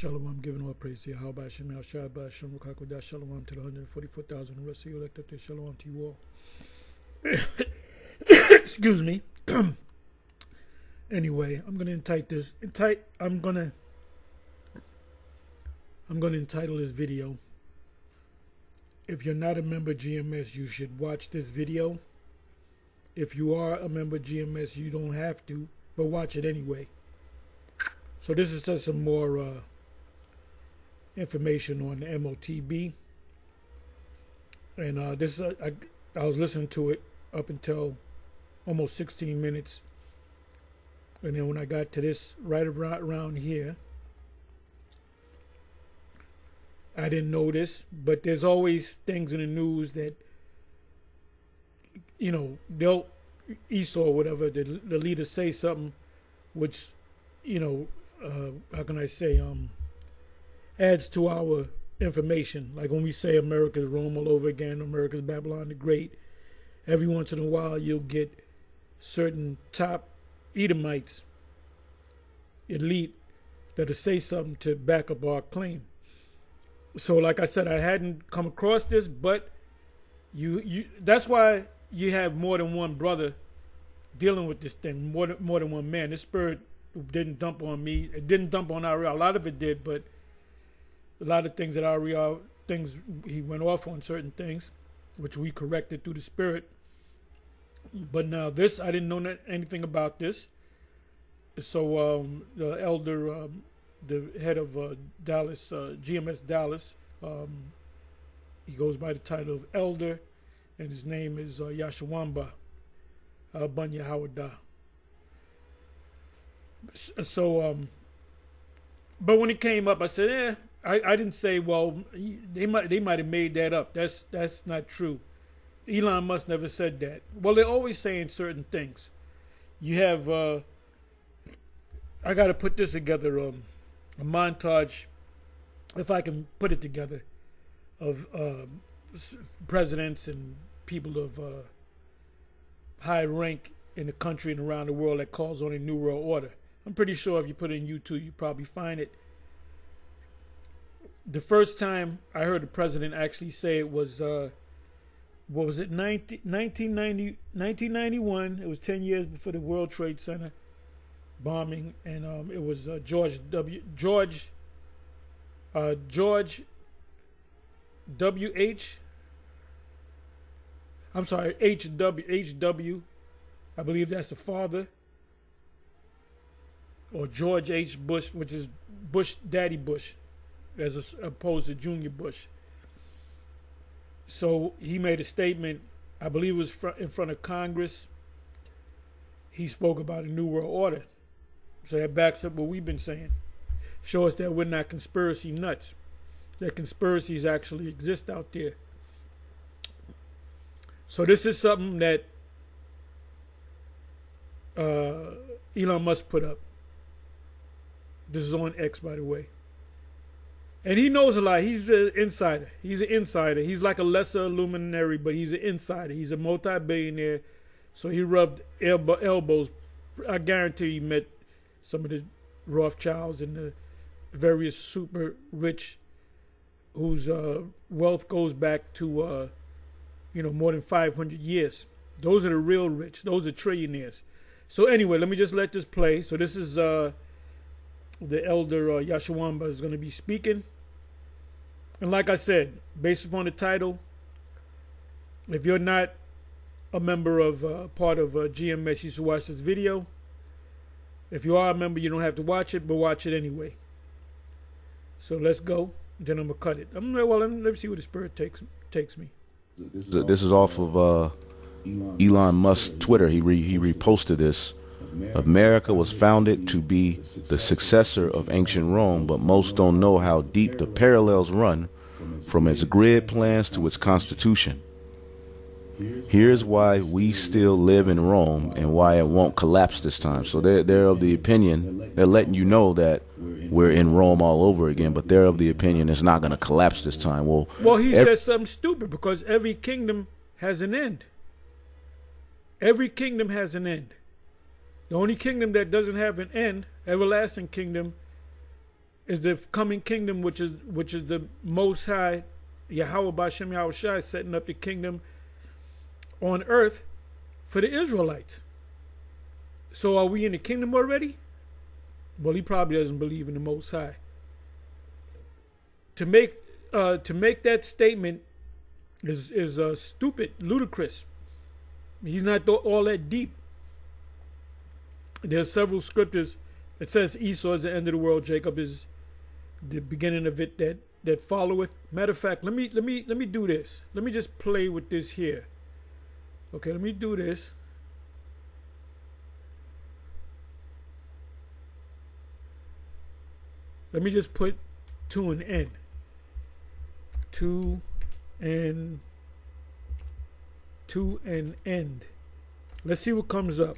Shalom, I'm giving all praise to Yahweh, Hashem, El Shaddai, Hashem, Rukakodah, Shalom to the 144,000, the rest of you elected to Shalom to you all. Excuse me. Anyway, I'm gonna entitle this video. If you're not a member of GMS, you should watch this video. If you are a member of GMS, you don't have to, but watch it anyway. So this is just some more information on the MOTB. And I was listening to it up until almost 16 minutes. And then when I got to this right around here, I didn't know this, but there's always things in the news that, you know, they'll, Esau or whatever, the leaders say something which, you know, how can I say, adds to our information. Like when we say America's Rome all over again, America's Babylon the Great, every once in a while you'll get certain top Edomites, elite, that'll say something to back up our claim. So like I said, I hadn't come across this, but you that's why you have more than one brother dealing with this thing, more than one man. This spirit didn't dump on me. It didn't dump on Ariel. A lot of it did, but a lot of things that Ariel, he went off on certain things, which we corrected through the spirit. But now this, I didn't know anything about this. So the elder, the head of Dallas, GMS Dallas, he goes by the title of elder, and his name is Yashawamba Bunya Hawada. So, but when it came up, I said, I didn't say, well, they might have made that up. That's not true. Elon Musk never said that. Well, they're always saying certain things. You have, I got to put this together, a montage, if I can put it together, of presidents and people of high rank in the country and around the world that calls on a new world order. I'm pretty sure if you put it in YouTube, you probably find it. The first time I heard the president actually say it was, what was it, 1991. It was 10 years before the World Trade Center bombing, and it was George W.H. I'm sorry, H.W. I believe that's the father. Or George H. Bush, which is Bush, Daddy Bush, as opposed to Junior Bush. So he made a statement, I believe it was in front of Congress. He spoke about a new world order. So that backs up what we've been saying. Show us that we're not conspiracy nuts. That conspiracies actually exist out there. So this is something that Elon Musk put up. This is on X, by the way. And he knows a lot. He's an insider. He's an insider. He's like a lesser luminary, but he's an insider. He's a multi-billionaire. So he rubbed elbows. I guarantee he met some of the Rothschilds and the various super rich whose wealth goes back to, more than 500 years. Those are the real rich. Those are trillionaires. So anyway, let me just let this play. So this is the elder Yashawamba is going to be speaking. And like I said, based upon the title, if you're not a member of part of GMS, you should watch this video. If you are a member, you don't have to watch it, but watch it anyway. So let's go. Then I'm going to cut it. Let's see where the spirit takes me. This is off of Elon Musk's Twitter. He reposted this. America was founded to be the successor of ancient Rome, but most don't know how deep the parallels run from its grid plans to its constitution. Here's why we still live in Rome and why it won't collapse this time. So they're of the opinion, they're letting you know that we're in Rome all over again, but they're of the opinion it's not going to collapse this time. Well, he says something stupid because every kingdom has an end. Every kingdom has an end. The only kingdom that doesn't have an end, everlasting kingdom, is the coming kingdom, which is the Most High, Yahweh Bashem Yahushai, setting up the kingdom on earth for the Israelites. So are we in the kingdom already? Well, he probably doesn't believe in the Most High. To make that statement is stupid, ludicrous. He's not all that deep. There's several scriptures that says Esau is the end of the world, Jacob is the beginning of it that followeth. Matter of fact, let me do this. Let me just play with this here. Okay, let me do this. Let me just put to an end. To an end. Let's see what comes up.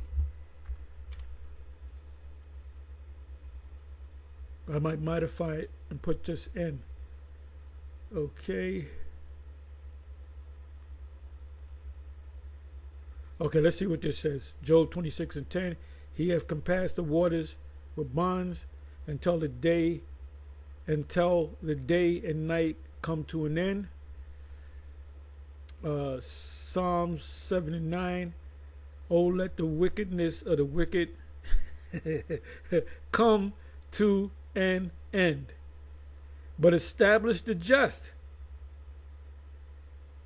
I might modify it and put just N. Okay. Okay, let's see what this says. Job 26:10. He hath compassed the waters with bonds until the day and night come to an end. Psalms 7:9. Oh, let the wickedness of the wicked come to an end, but establish the just.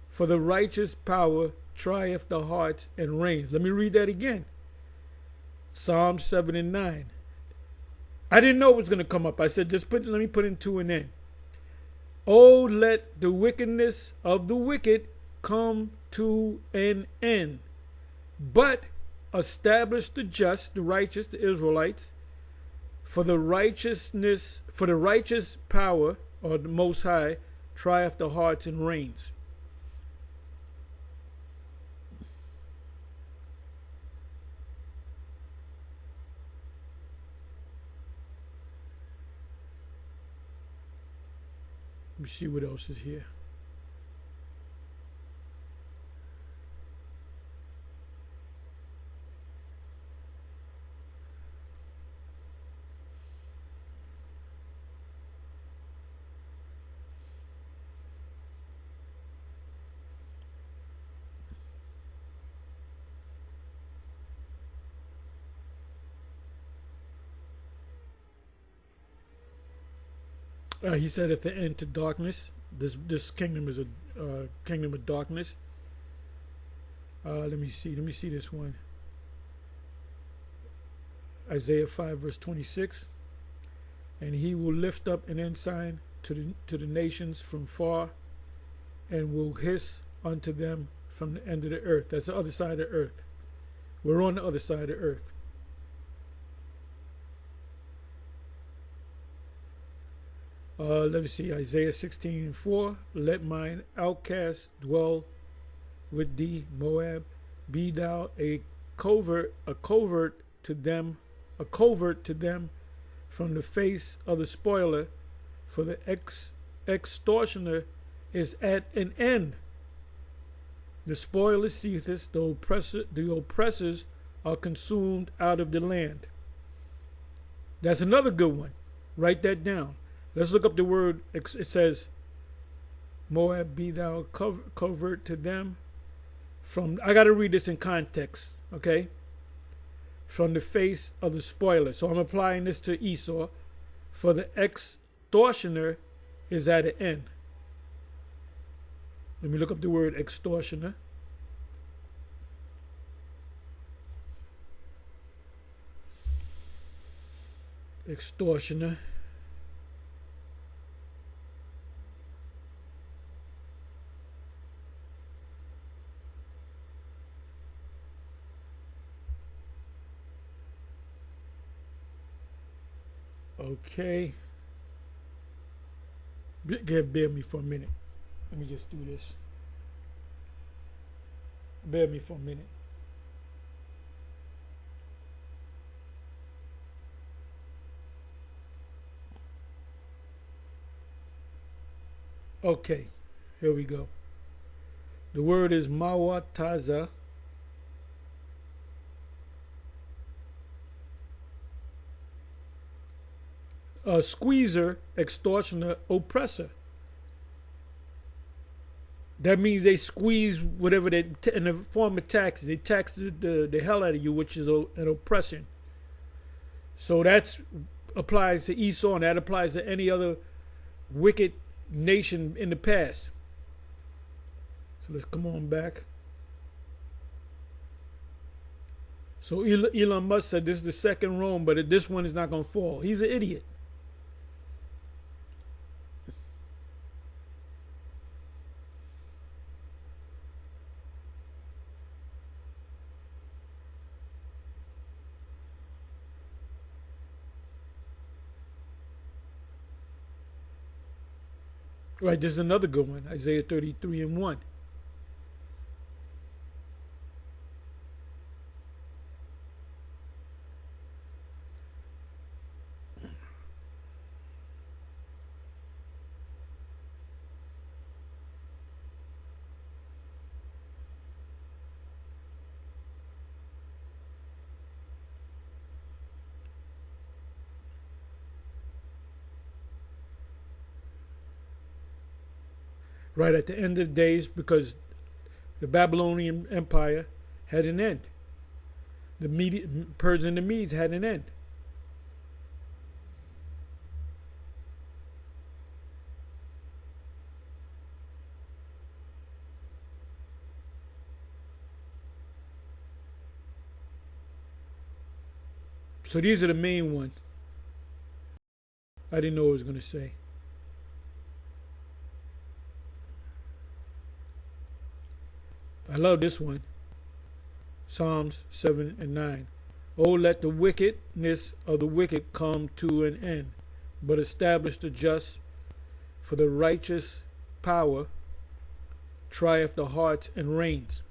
For the righteous power trieth the hearts and reigns. Let me read that again. Psalm 7:9. I didn't know it was going to come up. I said, let me put in to an end. Oh, let the wickedness of the wicked come to an end, but establish the just, the righteous, the Israelites. For the righteous power, or the Most High, trieth the hearts and reigns. Let me see what else is here. He said at the end to darkness. This kingdom is a kingdom of darkness. Let me see this one. Isaiah 5:26. And he will lift up an ensign to the nations from far, and will hiss unto them from the end of the earth. That's the other side of the earth. We're on the other side of the earth. Let me see, Isaiah 16:4. Let mine outcast dwell with thee, Moab. Be thou a covert to them from the face of the spoiler, for the extortioner is at an end. The spoiler ceaseth, the oppressors are consumed out of the land. That's another good one. Write that down. Let's look up the word. It says, Moab, be thou covert to them. I got to read this in context, okay? From the face of the spoiler. So I'm applying this to Esau. For the extortioner is at an end. Let me look up the word extortioner. Extortioner. Okay. Bear me for a minute. Let me just do this. Bear me for a minute. Okay, here we go. The word is mawataza. squeezer, extortioner, oppressor. That means they squeeze whatever they in the form of taxes. They tax the hell out of you, which is an oppression. So that's applies to Esau, and that applies to any other wicked nation in the past. So let's come on back. So Elon Musk said this is the second Rome, but this one is not going to fall. He's an idiot. Right, this is another good one. Isaiah 33 and 1. Right at the end of the days, because the Babylonian Empire had an end. The Persians and the Medes had an end. So these are the main ones. I didn't know what I was going to say. I love this one. Psalms 7 and 9. Oh, let the wickedness of the wicked come to an end, but establish the just, for the righteous power trieth the hearts and reigns.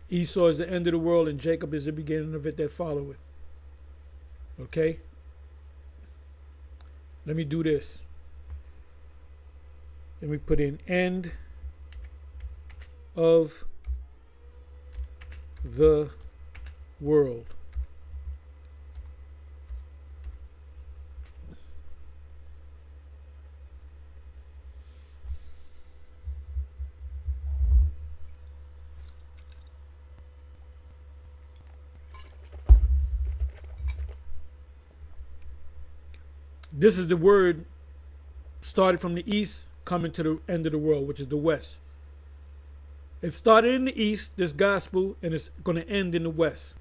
Esau is the end of the world, and Jacob is the beginning of it that followeth. Okay? Let me do this. Let me put in end of the world. This is the word started from the east, coming to the end of the world, which is the west. It started in the east, this gospel, and it's going to end in the west.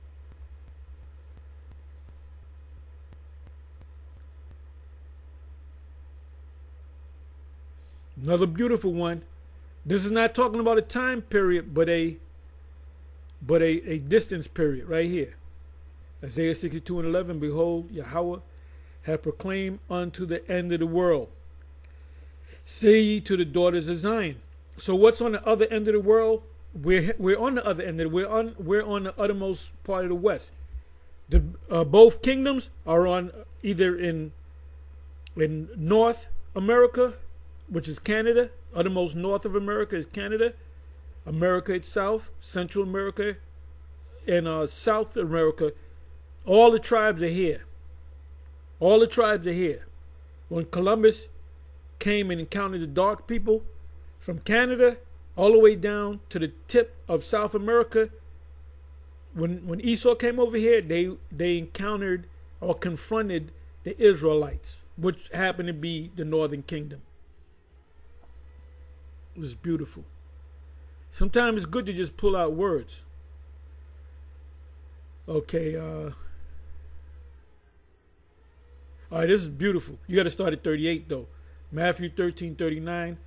Another beautiful one. This is not talking about a time period, but a distance period right here. Isaiah 62 and 11, behold, Yahweh hath proclaimed unto the end of the world. Say ye to the daughters of Zion. So what's on the other end of the world? We're on the other end of it. We're on the uttermost part of the west. The both kingdoms are on either in North America, which is Canada. Uttermost north of America is Canada. America itself, Central America, and South America. All the tribes are here. All the tribes are here. When Columbus came and encountered the dark people from Canada all the way down to the tip of South America, when Esau came over here, they encountered or confronted the Israelites, which happened to be the Northern Kingdom. It was beautiful. Sometimes it's good to just pull out words. Okay, all right, this is beautiful. You got to start at 38, though. Matthew 13:39.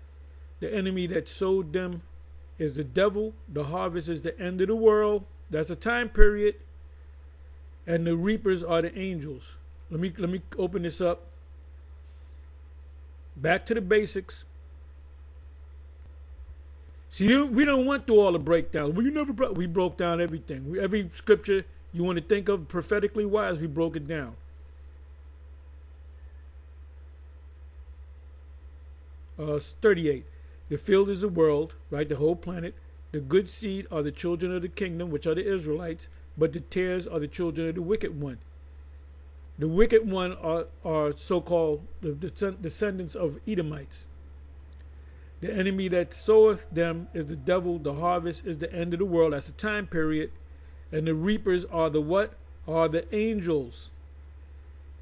The enemy that sowed them is the devil. The harvest is the end of the world. That's a time period. And the reapers are the angels. Let me open this up. Back to the basics. See, we don't went through all the breakdowns. We broke down everything. Every scripture you want to think of prophetically wise, we broke it down. 38. The field is the world, right? The whole planet. The good seed are the children of the kingdom, which are the Israelites, but the tares are the children of the wicked one. The wicked one are so-called the descendants of Edomites. The enemy that soweth them is the devil. The harvest is the end of the world. That's the time period. And the reapers are the what? Are the angels.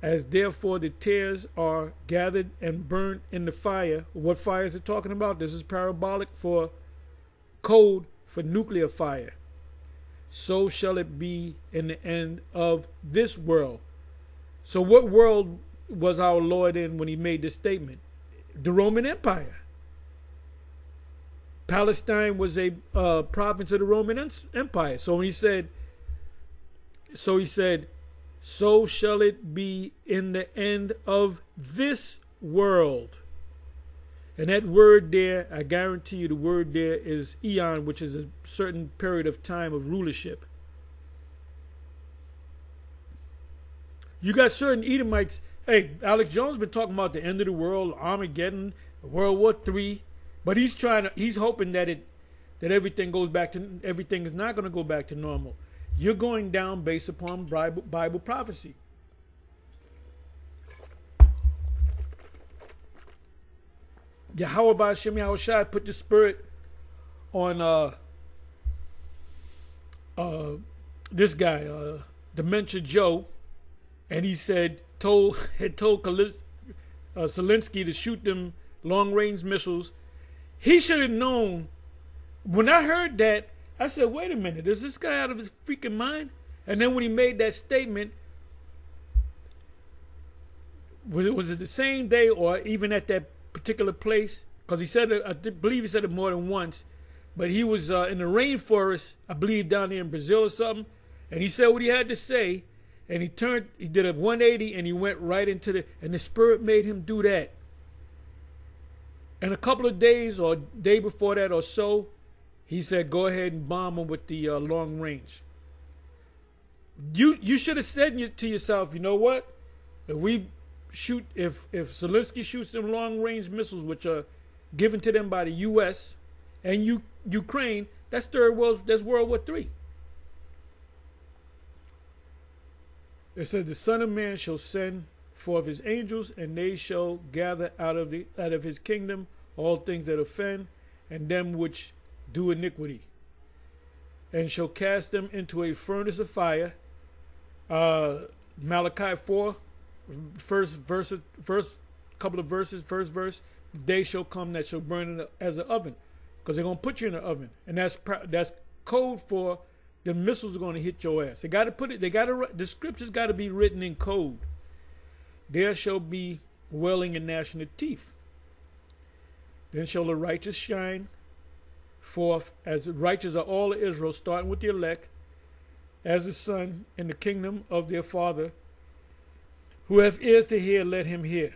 As therefore the tares are gathered and burnt in the fire. What fire is it talking about? This is parabolic for code for nuclear fire. So shall it be in the end of this world. So what world was our Lord in when he made this statement? The Roman Empire. Palestine was a province of the Roman Empire. So when he said, so shall it be in the end of this world. And that word there, I guarantee you the word there is eon, which is a certain period of time of rulership. You got certain Edomites. Hey, Alex Jones been talking about the end of the world, Armageddon, World War III, but he's hoping that everything goes back to, everything is not going to go back to normal. You're going down based upon Bible prophecy. Yahweh Shem Yahushai put the spirit on this guy, Dementia Joe, and he had told Zelensky to shoot them long-range missiles. He should have known. When I heard that, I said, wait a minute, is this guy out of his freaking mind? And then when he made that statement, was it the same day or even at that particular place? Because he said it, I believe he said it more than once, but he was in the rainforest, I believe down there in Brazil or something, and he said what he had to say, and he did a 180 and he went right into and the Spirit made him do that. And a couple of days or day before that or so, he said, go ahead and bomb them with the long range. You should have said to yourself, you know what? If Zelensky shoots them long range missiles, which are given to them by the U.S. and Ukraine, that's World War III. It says the Son of Man shall send forth his angels, and they shall gather out of his kingdom all things that offend, and them which do iniquity, and shall cast them into a furnace of fire. Malachi 4, first couple of verses, first verse. Day shall come that shall burn as an oven, because they're gonna put you in an oven, and that's code for the missiles are gonna hit your ass. They got to put it. The scriptures got to be written in code. There shall be wailing and gnashing of teeth. Then shall the righteous shine forth, as the righteous are all of Israel, starting with the elect, as the sun in the kingdom of their Father. Who have ears to hear, let him hear.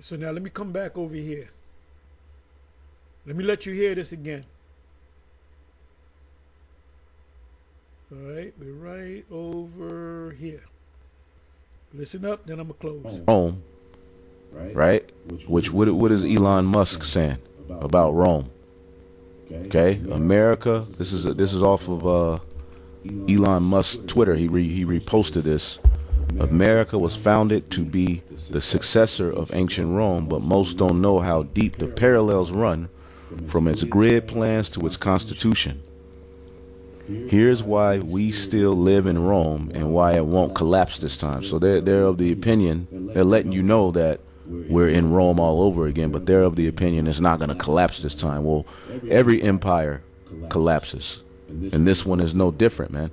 So now let me come back over here. Let me let you hear this again. All right, we're right over here. Listen up, then I'm going to close. Rome, right? What is Elon Musk saying about Rome? Okay, America. This is off of Elon Musk's Twitter. He reposted this. America was founded to be the successor of ancient Rome, but most don't know how deep the parallels run from its grid plans to its constitution. Here's why we still live in Rome and why it won't collapse this time. So they're of the opinion, they're letting you know that we're in Rome all over again, but they're of the opinion it's not going to collapse this time. Well, every empire collapses, and this one is no different, man.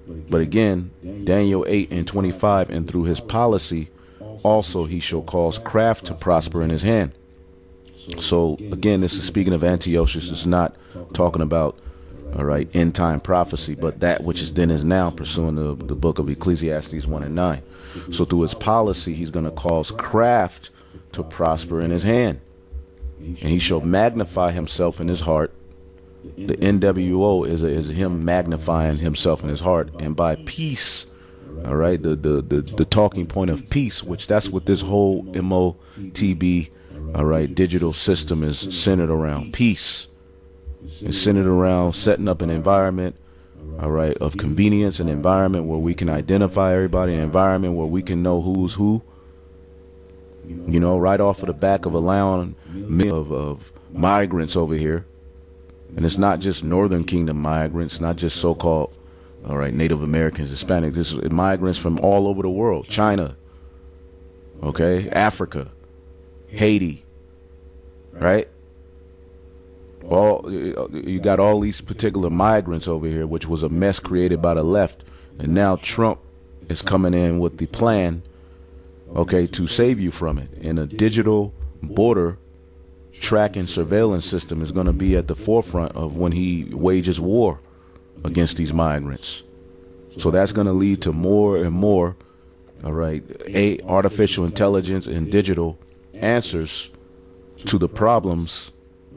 But again, Daniel 8:25, and through his policy also he shall cause craft to prosper in his hand. So again, this is speaking of Antiochus. It's not talking about, all right, end time prophecy, but that which is then is now, pursuing the book of Ecclesiastes 1 and 9. So through his policy, he's going to cause craft to prosper in his hand, and he shall magnify himself in his heart. The NWO is him magnifying himself in his heart, and by peace, all right, the talking point of peace, which that's what this whole MOTB, all right, digital system is centered around, peace. It's centered around setting up an environment, all right, of convenience, an environment where we can identify everybody, an environment where we can know who's who, you know, right off of the back of allowing of migrants over here. And it's not just Northern Kingdom migrants, not just so-called, all right, Native Americans, Hispanics. This is migrants from all over the world. China, okay, Africa, Haiti, right? You got all these particular migrants over here, which was a mess created by the left. And now Trump is coming in with the plan, okay, to save you from it. And a digital border tracking surveillance system is going to be at the forefront of when he wages war against these migrants. So that's going to lead to more and more, all right, artificial intelligence and digital answers to the problems,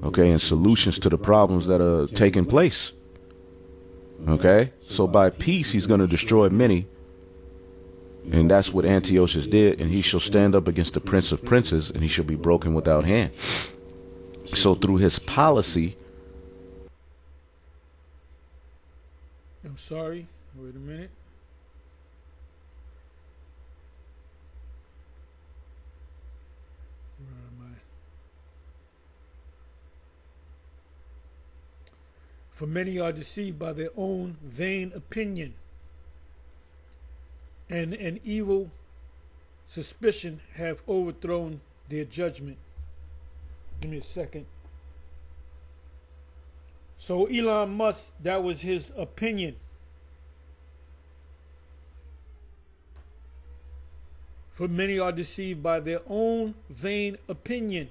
okay, and solutions to the problems that are taking place. Okay, so by peace, he's going to destroy many. And that's what Antiochus did. And he shall stand up against the prince of princes, and he shall be broken without hand. So through his policy. I'm sorry. Wait a minute. Where am I? For many are deceived by their own vain opinion, and an evil suspicion have overthrown their judgment. Give me a second. So Elon Musk, that was his opinion. For many are deceived by their own vain opinion,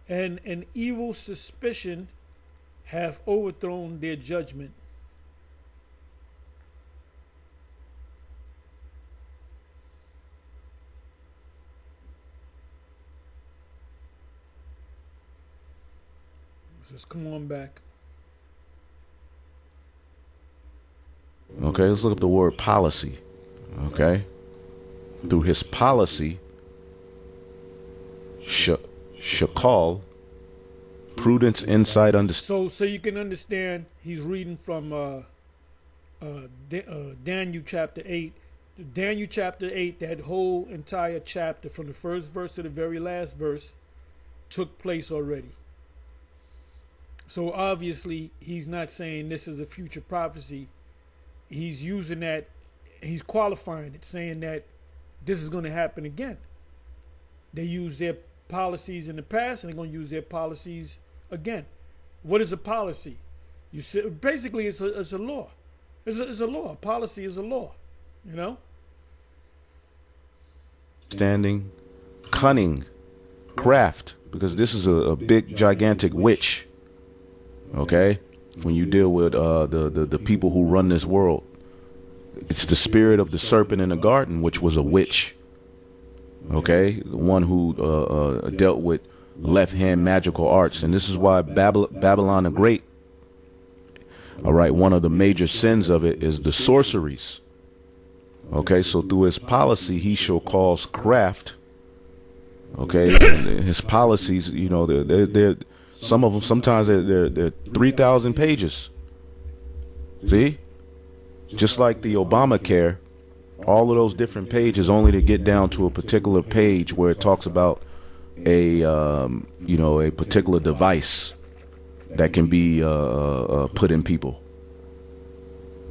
and an evil suspicion have overthrown their judgment. Just come on back. Okay, let's look up the word policy. Okay, through his policy, shakal, prudence, insight, understanding. So you can understand, he's reading from Daniel chapter 8. Daniel chapter 8, that whole entire chapter from the first verse to the very last verse took place already. So obviously he's not saying this is a future prophecy. He's using that, he's qualifying it, saying that this is going to happen again. They used their policies in the past, and they're going to use their policies again. What is a policy? You say, basically, it's a law. It's a law. A policy is a law. You know. Standing, cunning, craft, because this is a big, gigantic witch. Okay, when you deal with the people who run this world, it's the spirit of the serpent in the garden, which was a witch. Okay, the one who dealt with left-hand magical arts, and this is why Babylon the Great. All right, one of the major sins of it is the sorceries. Okay, so through his policy, he shall cause craft. Okay, and his policies, you know, they're some of them, sometimes they're 3,000 pages. See? Just like the Obamacare, all of those different pages only to get down to a particular page where it talks about a particular device that can be put in people.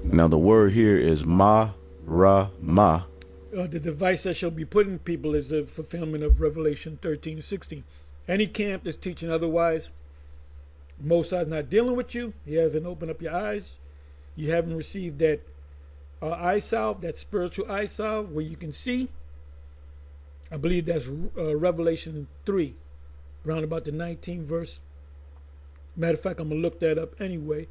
Now the word here is ma. The device that shall be put in people is a fulfillment of Revelation 13 and 16. Any camp that's teaching otherwise, Most High's not dealing with you. You haven't opened up your eyes. You haven't received that eye salve, that spiritual eye salve where you can see. I believe that's Revelation 3, around about the 19th verse. Matter of fact, I'm going to look that up anyway.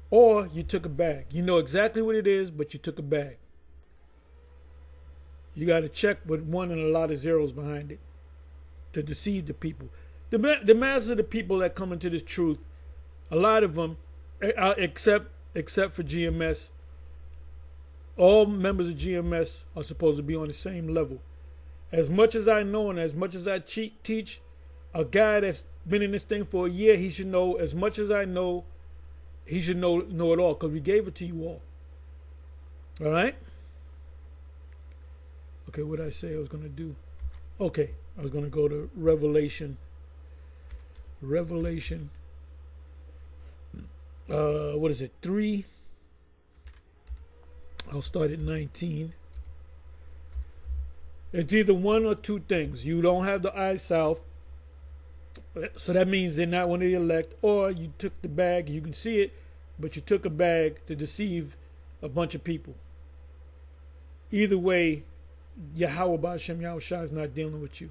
Or you took a bag. You know exactly what it is, but you took a bag. You got to check with one and a lot of zeros behind it to deceive the people. The mass of the people that come into this truth, a lot of them, except for GMS, all members of GMS are supposed to be on the same level. As much as I know and as much as I teach, a guy that's been in this thing for a year, he should know as much as I know. He should know it all because we gave it to you all. All right? Okay, what did I say I was going to do? Okay, I was going to go to Revelation. Revelation. What is it? 3. I'll start at 19. It's either one or two things. You don't have the eye salve, so that means they're not one of the elect, or you took the bag, you can see it, but you took a bag to deceive a bunch of people. Either way, Yahweh Ba'Shem Yahushua is not dealing with you.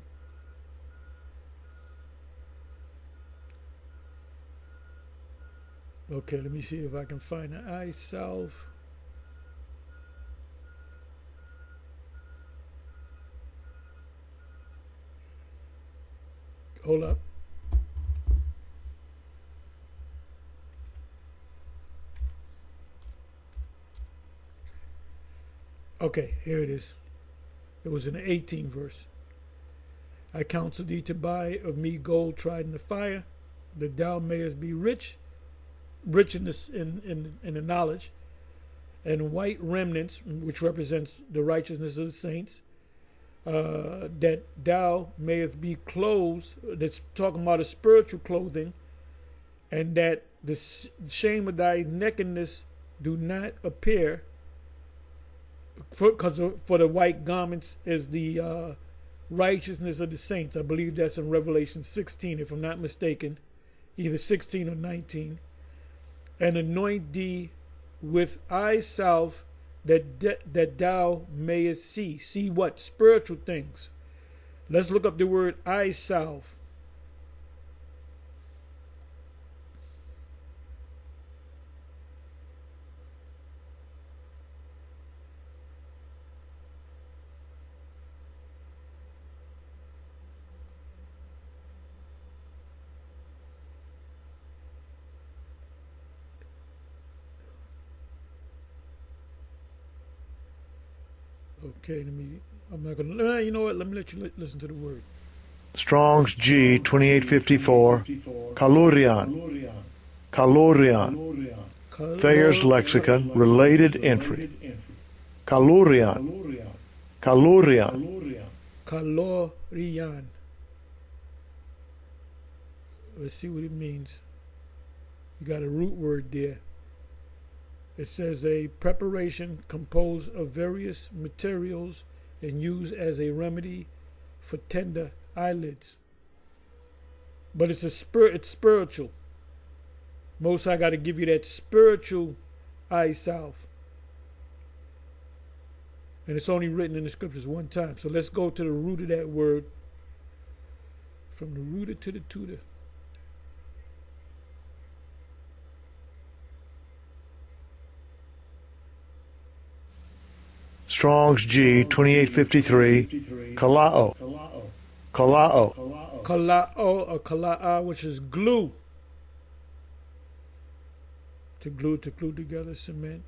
Okay, let me see if I can find the eye salve. Hold up. Okay, here it is. It was in the 18th verse. I counsel thee to buy of me gold tried in the fire, that thou mayest be rich in the knowledge, and white remnants, which represents the righteousness of the saints, that thou mayest be clothed. That's talking about a spiritual clothing, and that the shame of thy nakedness do not appear. For the white garments is the righteousness of the saints. I believe that's in Revelation 16, if I'm not mistaken, either 16 or 19. And anoint thee with eye salve, that thou mayest see. See what? Spiritual things. Let's look up the word eye salve. Okay, I'm not going to, you know what, let me let you listen to the word. Strong's G 2854, Kalurian, Kalurian, Thayer's Lexicon, related entry. Kalurian, Kalurian. Kalorian. Let's see what it means. You got a root word there. It says a preparation composed of various materials and used as a remedy for tender eyelids. But it's spiritual. Most I got to give you that spiritual eye salve. And it's only written in the scriptures one time. So let's go to the root of that word. From the rooter to the tutor. Strong's G 2853, Kalao, Kalao. Kala'o or kala'a, which is glue. To glue together, cement.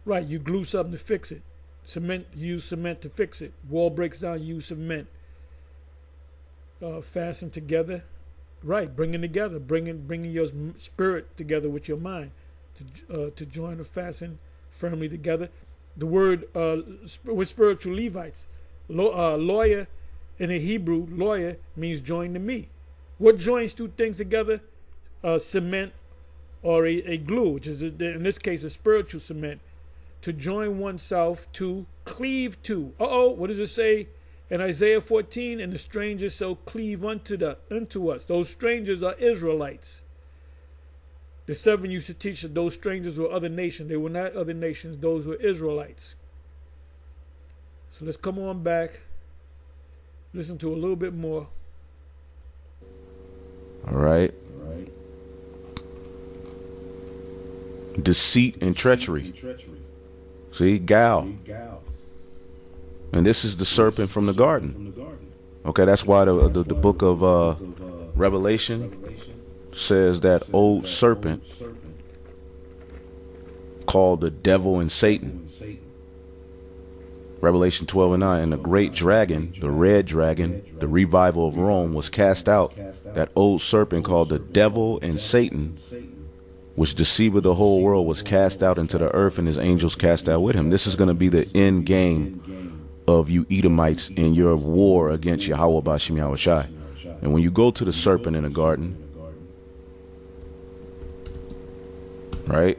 Right, you glue something to fix it. Cement, you use cement to fix it. Wall breaks down, you use cement. Fasten together. Right, bringing together, bringing your spirit together with your mind to join or fasten firmly together. The word with spiritual Levites, lawyer in the Hebrew, lawyer means join to me. What joins two things together? Cement or a glue, which is in this case a spiritual cement. To join oneself to cleave to. What does it say in Isaiah 14? And the strangers shall cleave unto us. Those strangers are Israelites. The 7 used to teach that those strangers were other nations. They were not other nations. Those were Israelites. So let's come on back. Listen to a little bit more. All right. Deceit and treachery. See, gal. And this is the serpent from the garden. Okay, that's why the book of Revelation says that old serpent called the devil and Satan. Revelation 12 and 9. And the great dragon, the red dragon, the revival of Rome, was cast out, that old serpent called the devil and Satan, which deceived the whole world, was cast out into the earth, and his angels cast out with him. This is going to be the end game of you Edomites in your war against Yahweh Bashim Yahweh Shai. And when you go to the serpent in the garden, right?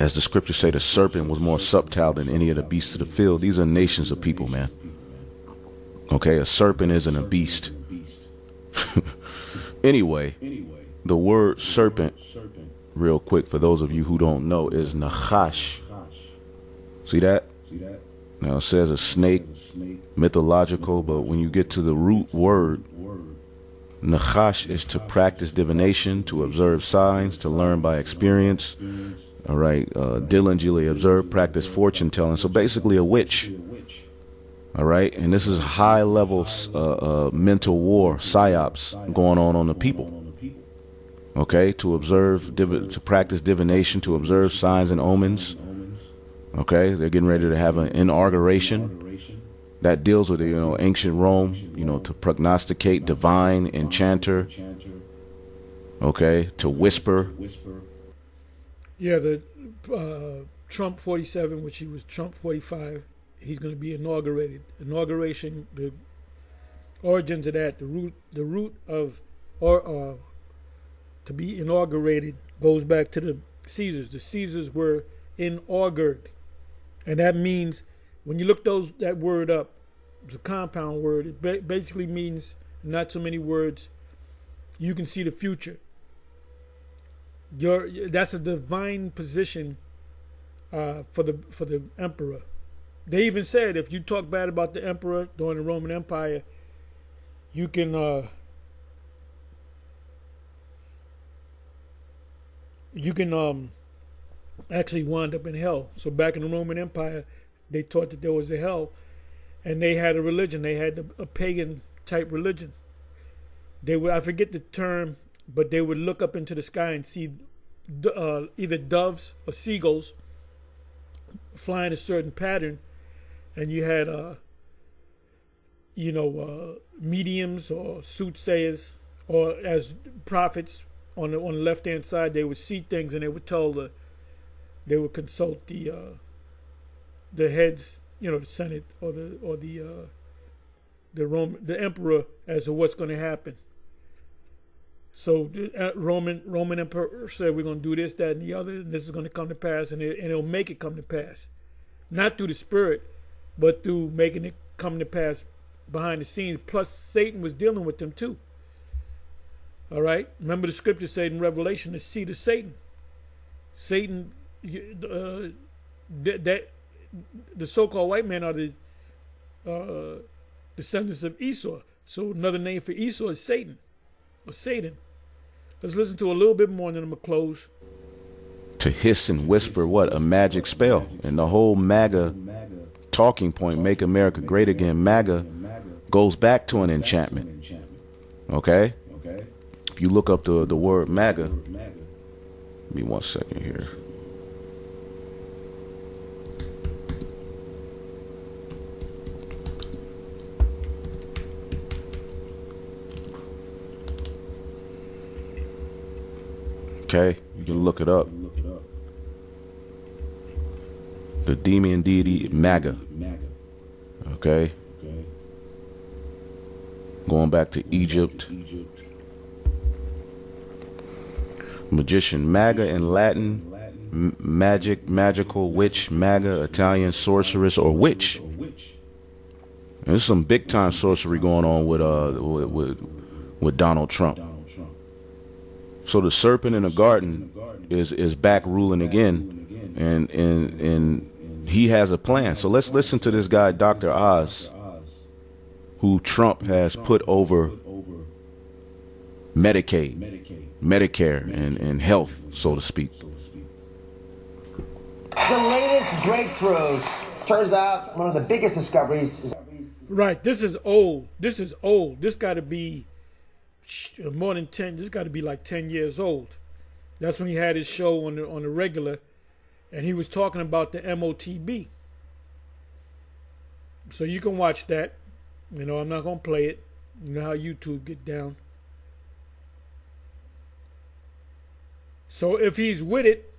As the scriptures say, the serpent was more subtle than any of the beasts of the field. These are nations of people, man. Okay, a serpent isn't a beast. Anyway, the word serpent, real quick, for those of you who don't know, is nachash. See that? Now it says a snake, mythological, but when you get to the root word, nachash is to practice divination, to observe signs, to learn by experience. All right, diligently observe, practice fortune telling. So basically a witch. All right, and this is high level mental war, psyops going on the people. Okay, to observe, to practice divination, to observe signs and omens. Okay, they're getting ready to have an inauguration that deals with, ancient Rome, to prognosticate, divine, enchanter. Okay, to whisper. Yeah, the Trump 47, which he was Trump 45, he's going to be inaugurated. Inauguration, the origins of that, the root of to be inaugurated goes back to the Caesars. The Caesars were inaugured, and that means when you look that word up, it's a compound word. It basically means not so many words. You can see the future. That's a divine position for the emperor. They even said if you talk bad about the emperor during the Roman Empire, you can actually wind up in hell. So back in the Roman Empire, they taught that there was a hell, and they had a religion. They had a pagan type religion. They would, I forget the term, but they would look up into the sky and see either doves or seagulls flying a certain pattern, and you had mediums or soothsayers, or as prophets on the left hand side, they would see things and they would consult the heads, the Senate or the emperor as to what's going to happen. So the Roman emperor said, we're going to do this, that, and the other, and this is going to come to pass, and it'll make it come to pass. Not through the spirit, but through making it come to pass behind the scenes. Plus, Satan was dealing with them too. All right? Remember the scripture said in Revelation, the seed of Satan. Satan, the so-called white men are the descendants of Esau. So another name for Esau is Satan, or Satan. Let's listen to a little bit more, and then I'm going to close. To hiss and whisper, what? A magic spell. And the whole MAGA talking point, make America great again, MAGA, goes back to an enchantment. Okay? If you look up the word MAGA, give me 1 second here. Okay, you can look it up. The demon deity MAGA. Okay. Going back to Egypt. Magician, MAGA in Latin, magical, witch, MAGA, Italian, sorceress, or witch. And there's some big time sorcery going on with Donald Trump. So the serpent in the garden is back ruling again, and he has a plan. So let's listen to this guy, Dr. Oz, who Trump has put over Medicaid, Medicare, and health, so to speak. The latest breakthroughs, turns out one of the biggest discoveries is... Right, this is old. This got to be more than 10. This got to be like 10 years old. That's when he had his show on the regular, and he was talking about the MOTB. So you can watch that. You know, I'm not gonna play it. You know how YouTube get down. So if he's with it,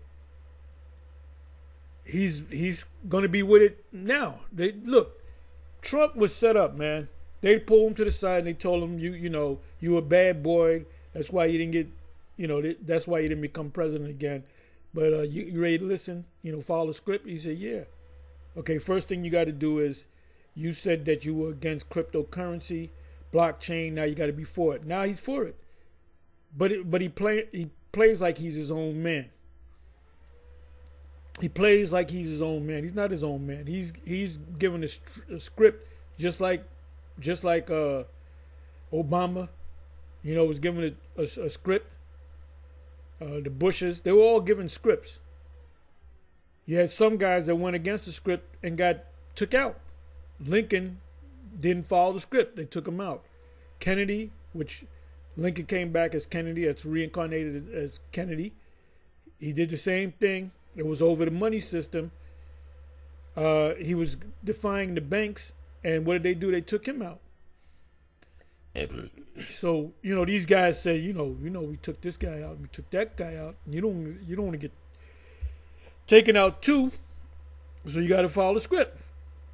he's gonna be with it now. Look, Trump was set up, man. They pulled him to the side and they told him, you a bad boy. That's why you didn't get, that's why you didn't become president again. But you ready to listen? Follow the script? He said, yeah. Okay, first thing you got to do is, you said that you were against cryptocurrency, blockchain. Now you got to be for it. Now he's for it. But he plays like he's his own man. He plays like he's his own man. He's not his own man. He's given a script just like Obama, was given a script. The Bushes, they were all given scripts. You had some guys that went against the script and got took out. Lincoln didn't follow the script. They took him out. Kennedy, which Lincoln came back as Kennedy, that's reincarnated as Kennedy. He did the same thing. It was over the money system. He was defying the banks, and what did they do? They took him out. So these guys say, we took this guy out, we took that guy out. You don't want to get taken out too. So you got to follow the script.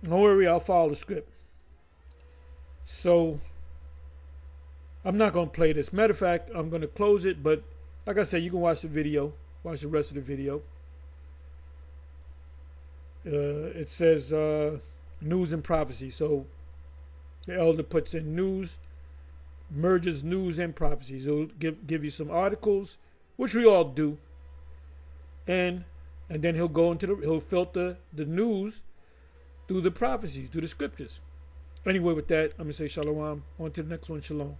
Don't worry, I'll follow the script. So I'm not going to play this. Matter of fact, I'm going to close it. But like I said, you can watch the video. Watch the rest of the video. It says news and prophecy. So the elder puts in news, merges news and prophecies. It'll give you some articles, which we all do. And then he'll filter the news through the prophecies, through the scriptures. Anyway, with that, I'm going to say shalom. On to the next one. Shalom.